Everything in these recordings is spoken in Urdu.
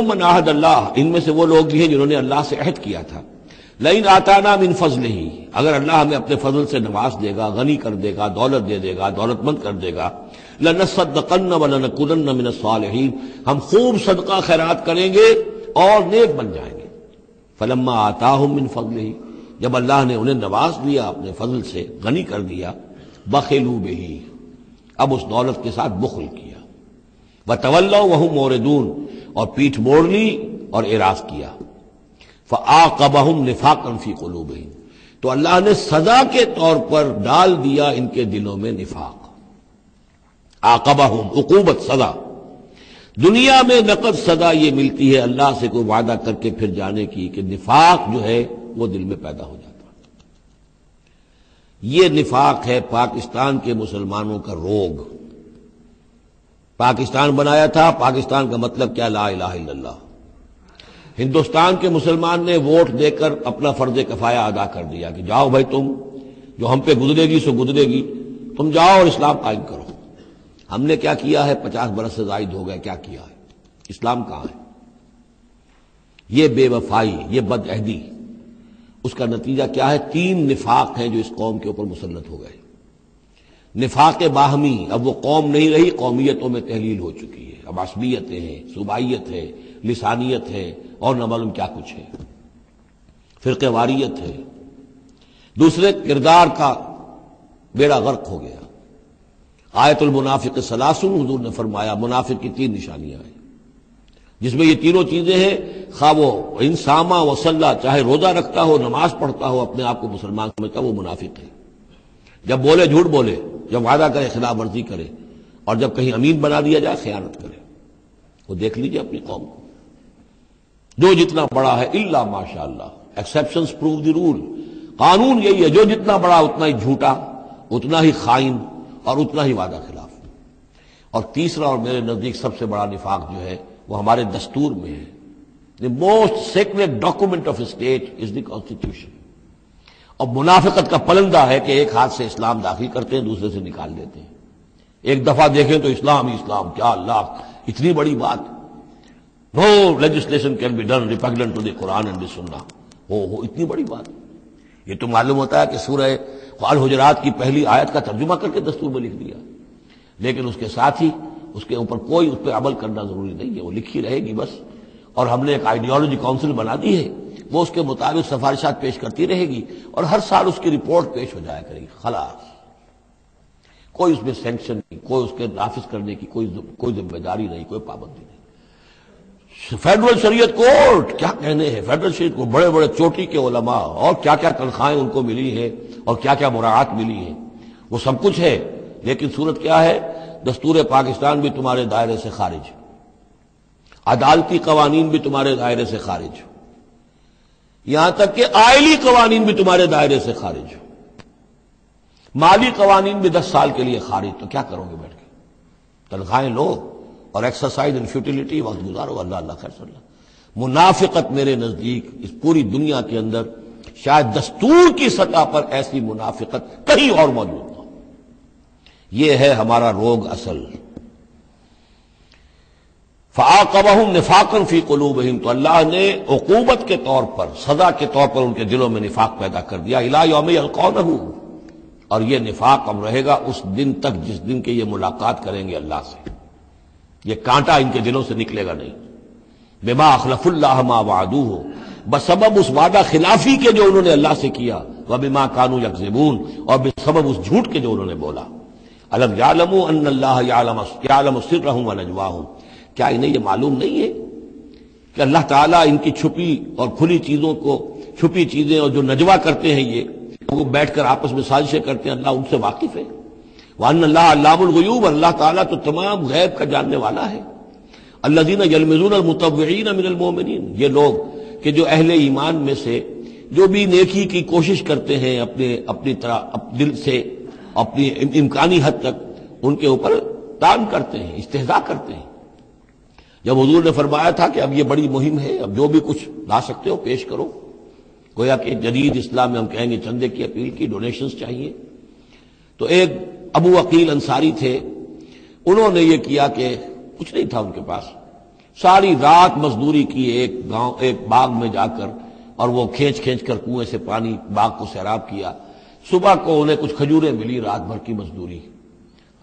من عہد اللہ، ان میں سے وہ لوگ بھی ہیں جنہوں نے اللہ سے عہد کیا تھا، لئن آتانا من فضلہ، اگر اللہ ہمیں اپنے فضل سے نواز دے گا، غنی کر دے گا، دولت دے دے گا، دولت مند کر دے گا، لنصدقن ولنکونن من الصالحین، ہم خوب صدقہ خیرات کریں گے اور نیک بن جائیں گے۔ فلما آتاہم من فضلہ، جب اللہ نے انہیں نواز دیا اپنے فضل سے، غنی کر دیا، بخلوا بہ، اب اس دولت کے ساتھ بخل کیا، وتولوا وہم موردون، اور پیٹھ موڑ لی اور اعراض کیا، فعاقبہم نفاقا فی قلوبہم، تو اللہ نے سزا کے طور پر ڈال دیا ان کے دلوں میں نفاق۔ عاقبہم، عقوبت، سزا۔ دنیا میں نقد سزا یہ ملتی ہے اللہ سے کوئی وعدہ کر کے پھر جانے کی کہ نفاق جو ہے وہ دل میں پیدا ہو جاتا ہے۔ یہ نفاق ہے پاکستان کے مسلمانوں کا روگ۔ پاکستان بنایا تھا، پاکستان کا مطلب کیا؟ لا الہ الا اللہ۔ ہندوستان کے مسلمان نے ووٹ دے کر اپنا فرض کفایہ ادا کر دیا کہ جاؤ بھائی، تم جو ہم پہ گزرے گی سو گزرے گی، تم جاؤ اور اسلام قائم کرو۔ ہم نے کیا کیا ہے؟ 50 برس سے زائد ہو گئے، کیا کیا ہے؟ اسلام کہاں ہے؟ یہ بے وفائی، یہ بد عہدی، اس کا نتیجہ کیا ہے؟ 3 نفاق ہیں جو اس قوم کے اوپر مسلط ہو گئے۔ نفاق باہمی، اب وہ قوم نہیں رہی، قومیتوں میں تحلیل ہو چکی ہے، اب عصبیتیں ہیں، صوبائیت ہے، لسانیت ہے، اور نہ معلوم کیا کچھ ہے، فرقہ واریت ہے۔ دوسرے، کردار کا بیڑا غرق ہو گیا۔ آیت المنافق ثلاث، حضور نے فرمایا منافق کی 3 نشانیاں ہیں، جس میں یہ تینوں چیزیں ہیں، خواہ وہ انسامہ وصلہ، چاہے روزہ رکھتا ہو، نماز پڑھتا ہو، اپنے آپ کو مسلمان سمجھتا ہو، وہ منافق ہے۔ جب بولے جھوٹ بولے، جب وعدہ کرے خلاف ورزی کرے، اور جب کہیں امین بنا دیا جائے خیانت کرے۔ وہ دیکھ لیجئے اپنی قوم کو، جو جتنا بڑا ہے الا ماشاء اللہ، ایکسیپشنز پروو دی رول، قانون یہی ہے، جو جتنا بڑا اتنا ہی جھوٹا، اتنا ہی خائن، اور اتنا ہی وعدہ خلاف۔ اور تیسرا اور میرے نزدیک سب سے بڑا نفاق جو ہے وہ ہمارے دستور میں ہے۔ The most secret document of state is the constitution. اور منافقت کا پلندہ ہے کہ ایک ہاتھ سے اسلام داخل کرتے ہیں، دوسرے سے نکال دیتے ہیں۔ ایک دفعہ دیکھیں تو اسلام ہی اسلام، کیا اللہ، اتنی بڑی بات۔ No legislation can be done repugnant to the Quran and the sunnah. ہو اتنی بڑی بات۔ یہ تو معلوم ہوتا ہے کہ سورہ الحجرات کی پہلی آیت کا ترجمہ کر کے دستور میں لکھ دیا، لیکن اس کے ساتھ ہی اس کے اوپر کوئی اس پہ عمل کرنا ضروری نہیں ہے، وہ لکھی رہے گی بس۔ اور ہم نے ایک آئیڈیالوجی کونسل بنا دی ہے، وہ اس کے مطابق سفارشات پیش کرتی رہے گی، اور ہر سال اس کی رپورٹ پیش ہو جایا کرے گی، خلاص۔ کوئی اس میں سینکشن نہیں، کوئی اس کے نافذ کرنے کی کوئی ذمہ داری نہیں، کوئی پابندی نہیں۔ فیڈرل شریعت کورٹ، کیا کہنے ہیں فیڈرل شریعت کو، بڑے بڑے چوٹی کے علماء، اور کیا کیا تنخواہیں ان کو ملی ہیں، اور کیا کیا مراعات ملی ہیں، وہ سب کچھ ہے، لیکن صورت کیا ہے؟ دستور پاکستان بھی تمہارے دائرے سے خارج، عدالتی قوانین بھی تمہارے دائرے سے خارج، یہاں تک کہ آئلی قوانین بھی تمہارے دائرے سے خارج، مالی قوانین بھی 10 سال کے لیے خارج۔ تو کیا کرو گے بیٹھ کے؟ تنخواہیں لو اور ایکسرسائز ان فیوٹیلیٹی، وقت گزارو، اللہ اللہ خیر صلی اللہ۔ منافقت میرے نزدیک اس پوری دنیا کے اندر شاید دستور کی سطح پر ایسی منافقت کہیں اور موجود نہ ہو۔ یہ ہے ہمارا روگ اصل۔ فعاقبہم نفاقا فی قلوبہم، تو اللہ نے عقوبت کے طور پر، سزا کے طور پر ان کے دلوں میں نفاق پیدا کر دیا، الی یوم یلقونہ، اور یہ نفاق اب رہے گا اس دن تک جس دن کے یہ ملاقات کریں گے اللہ سے۔ یہ کانٹا ان کے دلوں سے نکلے گا نہیں۔ بما اخلف اللہ ما وعدوہ، بسبب اس وعدہ خلافی کے جو انہوں نے اللہ سے کیا، وبما کانوا یکذبون، اور بسبب اس جھوٹ کے جو انہوں نے بولا۔ الم یعلموا ان اللہ یعلم سرهم ونجواهم، کیا انہیں یہ معلوم نہیں ہے کہ اللہ تعالیٰ ان کی چھپی اور کھلی چیزوں کو، چھپی چیزیں اور جو نجوا کرتے ہیں، یہ وہ بیٹھ کر آپس میں سازشیں کرتے ہیں، اللہ ان سے واقف ہے۔ وان اللہ علام الغیوب، اللہ تعالیٰ تو تمام غیب کا جاننے والا ہے۔ الذین یلمزون المتطوعین من المؤمنین، یہ لوگ کہ جو اہل ایمان میں سے جو بھی نیکی کی کوشش کرتے ہیں اپنی طرح دل سے، اپنی امکانی حد تک ان کے اوپر تان کرتے ہیں، استہزاء کرتے ہیں۔ جب حضور نے فرمایا تھا کہ اب یہ بڑی مہم ہے، اب جو بھی کچھ لا سکتے ہو پیش کرو، گویا کہ جدید اسلام میں ہم کہیں گے چندے کی اپیل کی، ڈونیشنز چاہیے، تو ایک ابو عقیل انصاری تھے، انہوں نے یہ کیا کہ کچھ نہیں تھا ان کے پاس، ساری رات مزدوری کی ایک باغ میں جا کر، اور وہ کھینچ کھینچ کر کنویں سے پانی باغ کو سیراب کیا. صبح کو انہیں کچھ کھجوریں ملی، رات بھر کی مزدوری،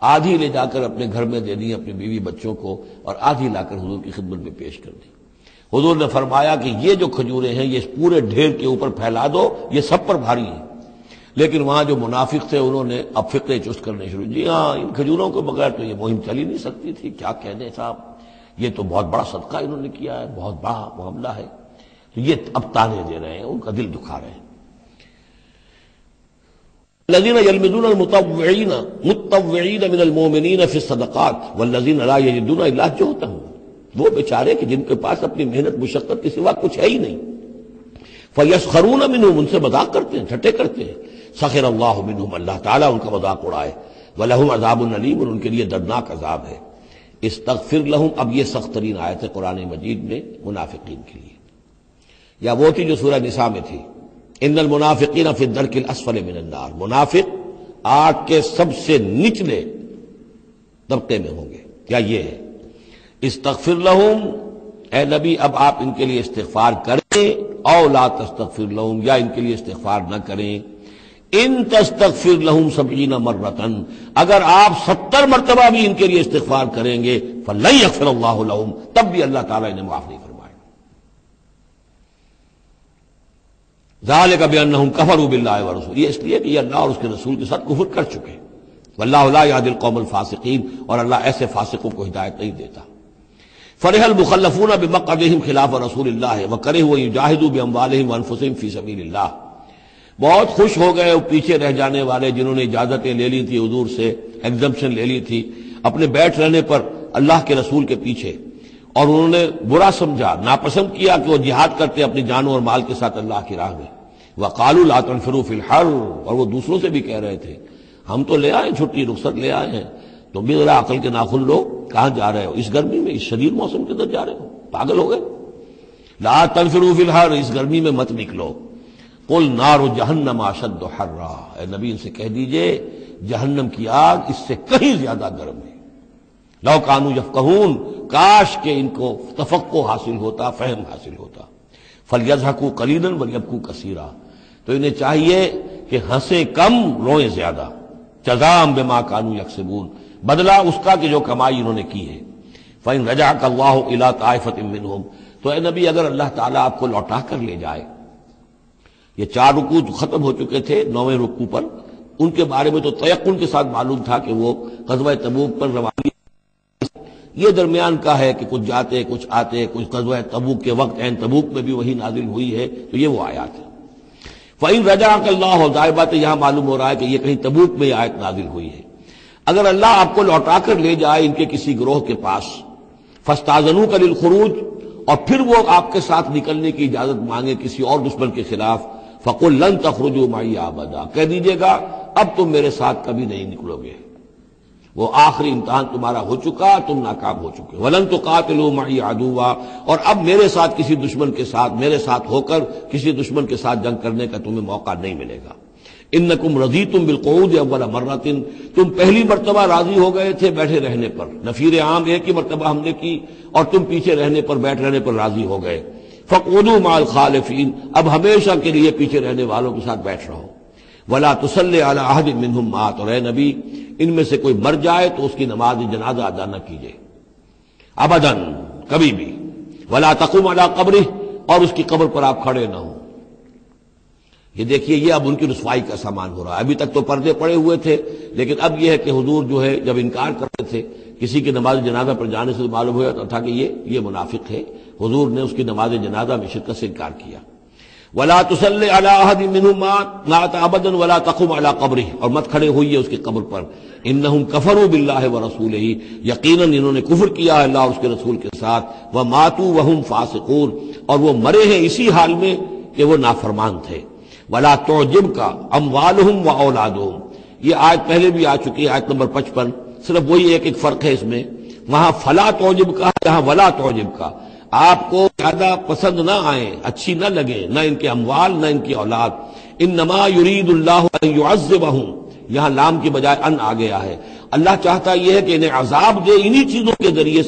آدھی لے جا کر اپنے گھر میں دے دی اپنی بیوی بچوں کو، اور آدھی لا کر حضور کی خدمت میں پیش کر دی. حضور نے فرمایا کہ یہ جو کھجوریں ہیں یہ پورے ڈھیر کے اوپر پھیلا دو، یہ سب پر بھاری ہیں. لیکن وہاں جو منافق تھے انہوں نے اب فقرے چست کرنے شروع. جی ہاں، ان کھجوروں کے بغیر تو یہ مہم چل ہی نہیں سکتی تھی، کیا کہنے صاحب، یہ تو بہت بڑا صدقہ انہوں نے کیا ہے، بہت بڑا معاملہ ہے. تو یہ اب تانے دے رہے ہیں، ان کا دل دکھا رہے ہیں. الذين يلمزون المتطوعين من المؤمنين في الصدقات والذين لا يجدون الا جهدهم، وہ بیچارے کہ جن کے پاس اپنی محنت مشقت کے سوا کچھ ہے ہی نہیں. فیسخرون منهم، ان سے مذاق کرتے ہیں، ٹھٹے کرتے ہیں. سخر اللہ منهم، اللہ تعالیٰ ان کا مذاق اڑائے. ولہم عذاب علیم، اور ان کے لیے دردناک عذاب ہے. استغفر لہم، اب یہ سخت ترین آیت ہے قرآن مجید میں منافقین کے لیے. یا وہ تھی جو سورہ نساء میں تھی، ان المنافقین فی الدرک الاسفل من النار، منافق آگ کے سب سے نچلے طبقے میں ہوں گے. کیا یہ ہے استغفر لہم، اے نبی اب آپ ان کے لیے استغفار کریں، او لا تستغفر لہم، یا ان کے لیے استغفار نہ کریں. ان تستغفر لہم 70 مرۃ، اگر آپ 70 مرتبہ بھی ان کے لیے استغفار کریں گے، فلن یغفر اللہ لہم، تب بھی اللہ تعالیٰ انہیں معاف نہیں فرمائے. ذالک بانہم کفروا باللہ ورسولہ، یہ اس لیے کہ یہ اللہ اور اس کے رسول کے ساتھ کفر کر چکے. واللہ لا یہدی القوم الفاسقین، اور اللہ ایسے فاسقوں کو ہدایت نہیں دیتا. فرح المخلفون بمقعدہم خلاف رسول اللہ وکرہوا ان یجاہدوا باموالہم وانفسہم فی سبیل اللہ، بہت خوش ہو گئے وہ پیچھے رہ جانے والے جنہوں نے اجازتیں لے لی تھی حضور سے، ایگزمپشن لے لی تھی اپنے بیٹھ رہنے پر اللہ کے رسول کے پیچھے، اور انہوں نے برا سمجھا، ناپسند کیا کہ وہ جہاد کرتے اپنی جانوں اور مال کے ساتھ اللہ کی راہ میں. وقالوا لا تنفروا فی الحر، اور وہ دوسروں سے بھی کہہ رہے تھے ہم تو لے آئے چھٹی رخصت لے آئے ہیں، تم بھی ذرا عقل کے ناخن لو، کہاں جا رہے ہو اس گرمی میں، اس شدید موسم کے اندر جا رہے ہو، پاگل ہو گئے. لا تنفروا فی الحر، اس گرمی میں مت نکلو. قل نار جہنم اشد حرا، اے نبی ان سے کہہ دیجئے جہنم کی آگ اس سے کہیں زیادہ گرم ہے. لو کانوا یفقہون، کاش کہ ان کو تفقہ حاصل ہوتا، فہم حاصل ہوتا. فلیضحکوا قلیلا ولیبکوا کثیرا، تو انہیں چاہیے کہ ہنسیں کم روئیں زیادہ. جزاء بما كانوا یکسبون، بدلہ اس کا کہ جو کمائی انہوں نے کی ہے. فإن رجعك الله إلى طائفة منهم، تو اے نبی اگر اللہ تعالیٰ آپ کو لوٹا کر لے جائے، یہ 4 رکوع ختم ہو چکے تھے، 9ویں رکوع پر ان کے بارے میں تو تیقن کے ساتھ معلوم تھا کہ وہ غزوہ تبوک پر روانگی. یہ درمیان کا ہے کہ کچھ جاتے کچھ آتے، کچھ غزوہ تبوک کے وقت عین تبوک میں بھی وہی نازل ہوئی ہے، تو یہ وہ آیات ہے. فإن رجعك الله، ظاہر بات ہے یہاں معلوم ہو رہا ہے کہ یہ کہیں تبوک میں یہ آیت نازل ہوئی ہے. اگر اللہ آپ کو لوٹا کر لے جائے ان کے کسی گروہ کے پاس، فاستاذنوك للخروج، اور پھر وہ آپ کے ساتھ نکلنے کی اجازت مانگے کسی اور دشمن کے خلاف، فقل لن تخرجوا معي ابدا، کہہ دیجیے گا اب تم میرے ساتھ کبھی نہیں نکلو گے، وہ آخری امتحان تمہارا ہو چکا، تم ناکام ہو چکے. ولن تقاتلوا معي عدوا، اور اب میرے ساتھ کسی دشمن کے ساتھ، میرے ساتھ ہو کر کسی دشمن کے ساتھ جنگ کرنے کا تمہیں موقع نہیں ملے گا. انکم رضیتم بالقعود اول مرۃ، تم پہلی مرتبہ راضی ہو گئے تھے بیٹھے رہنے پر، نفیر عام ایک ہی مرتبہ ہم نے کی اور تم پیچھے رہنے پر، بیٹھ رہنے پر راضی ہو گئے. فقعدوا مع الخالفین، اب ہمیشہ کے لیے پیچھے رہنے والوں کے ساتھ بیٹھ رہو. ولا تصلی علی احد منهم مات، اور اے نبی ان میں سے کوئی مر جائے تو اس کی نماز جنازہ ادا نہ کیجیے ابداً، کبھی بھی. ولا تقم علی قبرہ، اور اس کی قبر پر آپ کھڑے نہ ہوں. یہ دیکھیے یہ اب ان کی رسوائی کا سامان ہو رہا ہے. ابھی تک تو پردے پڑے ہوئے تھے، لیکن اب یہ ہے کہ حضور جو ہے جب انکار کرتے تھے کسی کی نماز جنازہ پر جانے سے معلوم ہو جاتا تھا کہ یہ منافق ہے، حضور نے اس کی نماز جنازہ میں شرکت سے انکار کیا. ولا تصلی علی احد منهم مات ابدا ولا تقم علی قبرہ، اور مت کھڑے ہوئیے اس کی قبر پر. انہم کفروا باللہ ورسولہ، یقیناً انہوں نے کفر کیا ہے اللہ اور اس کے رسول کے ساتھ. وماتوا وهم فاسقون، اور وہ مرے ہیں اسی حال میں کہ وہ نافرمان تھے. ولا تعجبک اموالهم واولادهم، یہ آیت پہلے بھی آ چکی ہے، آیت نمبر 55. صرف وہی ایک فرق ہے اس میں، وہاں فلا تعجبک، یہاں ولا تعجبک. آپ کو زیادہ پسند نہ آئیں، اچھی نہ لگے، نہ ان کے اموال نہ ان کی اولاد. انما یرید اللہ ان یعذبہم، یہاں لام کی بجائے ان آ گیا ہے. اللہ چاہتا یہ ہے کہ انہیں عذاب دے انہی چیزوں کے ذریعے